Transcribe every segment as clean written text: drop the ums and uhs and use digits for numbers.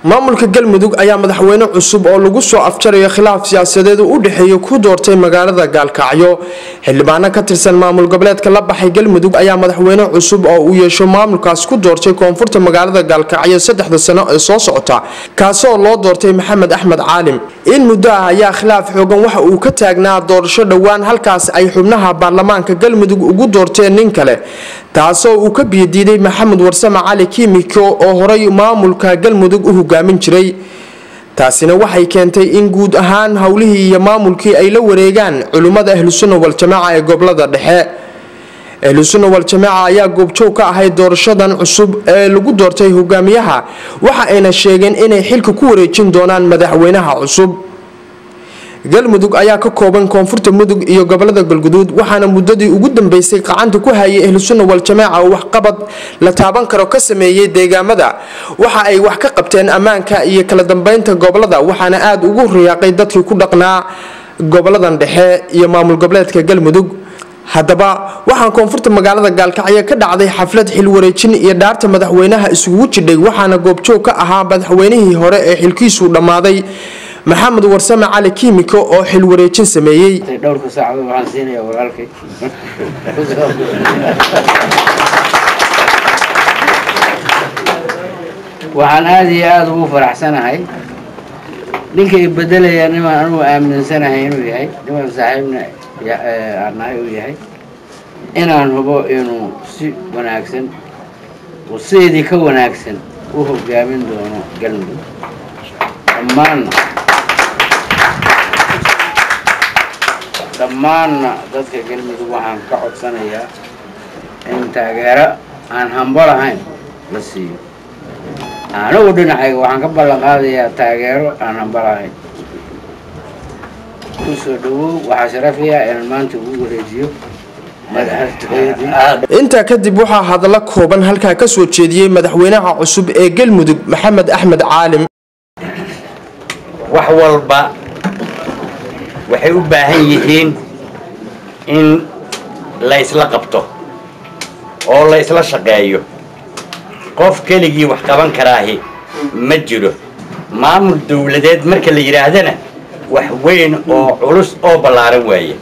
maamulka galmudug ayaa madaxweyne cusub oo lagu soo afjarayo khilaaf siyaasadeed u dhaxeeyo ku doortay magaalada Gaalkacyo xildhibaano ka tirsan maamul goboleedka la baxay galmudug ayaa madaxweyne cusub oo uu yeesho maamulkaas ku doortay koonfurta magaalada Gaalkacyo 3 sano ee soo socota kaasoo loo doortay Maxamed Axmed Caalim in muddo ah ayaa khilaaf xoogan waxa uu ka taagnaa doorasho dhawaan halkaas ay xubnaha baarlamaanka galmudug ugu doorteen nin kale taasoo uu ka biidiiday Maxamed Warsame Cali Kiimiko oo horay maamulka galmudug u hogaamin jiray taasina waxay keentay in guud ahaan hawlihii iyo maamulkii ay la wareegaan culimada Ahlusunna wal Jamaaca ee gobolada dhexe Ahlusunna wal Jamaaca ayaa goobjoog ka ahay doorashadan cusub ee lagu doortay hogaamiyaha waxa ayna sheegeen inay xilka ku wareejin doonaan madaxweynaha cusub galmudug ayaa ka kooban koonfurta mudug iyo gobolada galguduud waxaana muddadii ugu dambeysay qacanta ku hayay Ahlusunna wal Jamaaca wax qabad la taaban karo ka sameeyay deegaamada waxa ay wax ka qabteen ammaanka iyo kala dambeynta gobolada waxaana aad ugu riyaaqay dadkii ku dhaqnaa goboladan dhexe iyo maamul goboleedka galmudug haddaba waxaan koonfurta magaalada Gaalkacyo ka dhacday xaflad xil wareejin iyo dhaarta madaxweynaha isugu jidhay waxaana goobjoog ka ahaa madaxweynihii hore ee xilkiisu dhamaaday Maxamed Warsame Cali Kiimiko oo xil wareejin sameeyay dhowrka saacado waxaan siinayaa walaalkay waxaan aad ugu faraxsanahay ninka bedelaya niman anu aaminsanahay inuu yahay niman saaxiibna anahay uu yahay inaan hubo inuu si wanaagsan oo sidii ka wanaagsan u hogaamin doono galmudug dhammaan dadka galmudug waxaan ka codsanayaa in taageero aan hanbo lahayn la siiyo anigu dhinacayga waxaan ka ballan qaadayaa taageero aan hanbo lahayn ku soo dhawow waxaa sharafiya inaan maanta ugu wareejiyo inta kadib waxa hadallo kooban halka ka soo jeediyay madaxweynaha cusub ee galmudug Maxamed Axmed Caalim wax walba waxay u baahan yihiin in la isla qabto oo la isla shaqeeyo qof keligii wax qaban karaahi ma jiro maamul dawladeed marka la yiraahdana wax weyn oo culus oo ballaaran waaye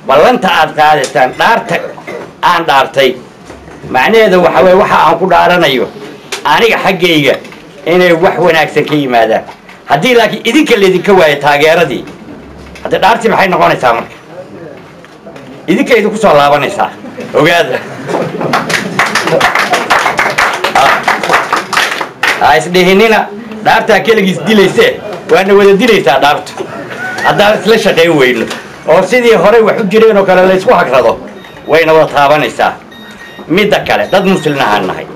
ballanta aad qaadataan dhaarta aan dhaartay macnaheedu waxa weeye waxa aan ku dhaaranayo aniga xaggayga inay wax wanaagsan ka yimaadaan haddii laakiin idinka leedinka waayo taageeradii hadda dhaartii maxay noqonaysaa marka idinka idinku soo laabanaysaa ogaada isdhihinina dhaartaa keligiis dilaysee waana wada dilaysaa dhaartu haddaan isla shaqayn weyno oo sidii horey wax u jireen oo kale laysku hagrado wayna wada taabanaysaa midda kale dad muslinahaan nahay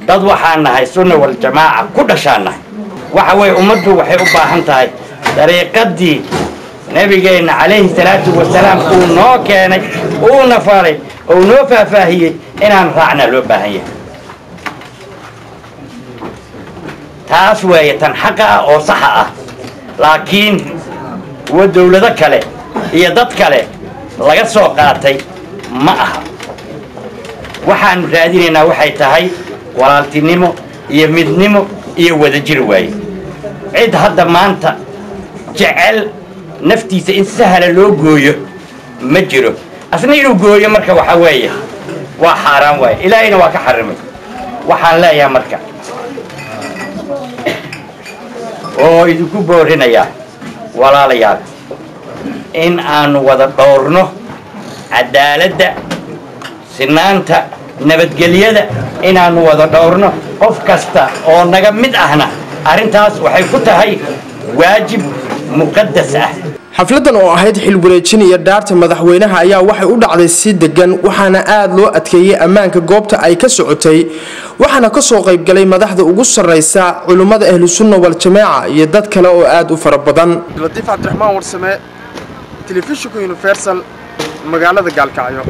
dad waxaan nahay sunna wal jamaaca ku dhashaan nahay waxa way ummaddu waxay u baahan tahay dariiqadii nabigeena calayhi salaatu wasalaam uu noo keenay uu nafaray oo noo faahfaahiyay inaan raacna loo baahan yahay taas way tan xaqa ah oo sax ah laakiin dawlado kale iyo dad kale laga soo qaatay ma aha waxaan raadinaynaa waxay tahay walaaltinimo iyo midnimo iyo wadajir waaye cid hadda maanta jecel naftiisa in sahla loo gooyo ma jiro asna inuu gooyo marka waxa weeye waa xaraan waaye ilaahayna waa ka xarimay waxaan leeyahay marka oo idinku boorinayaa walaalayaal in aan wada dhowrno cadaaladda sinaanta nabadgelyada inaan wada dhowrno qof kasta oo naga mid ahna arintaas waxay ku tahay waajib muqaddas ah xafladan oo ahayd xil wareejin iyo dhaarta madaxweynaha ayaa waxay u dhacday si degan waxaana aad loo adkeeyay ammaanka goobta ay ka socotay waxaana ka soo qayb galay madaxda ugu sareysa culimada Ahlusunna wal Jamaaca iyo dad kale oo aad u fara badan Latiif Cabdiraxmaan Warsame telefishinka Universal magaalada Gaalkacyo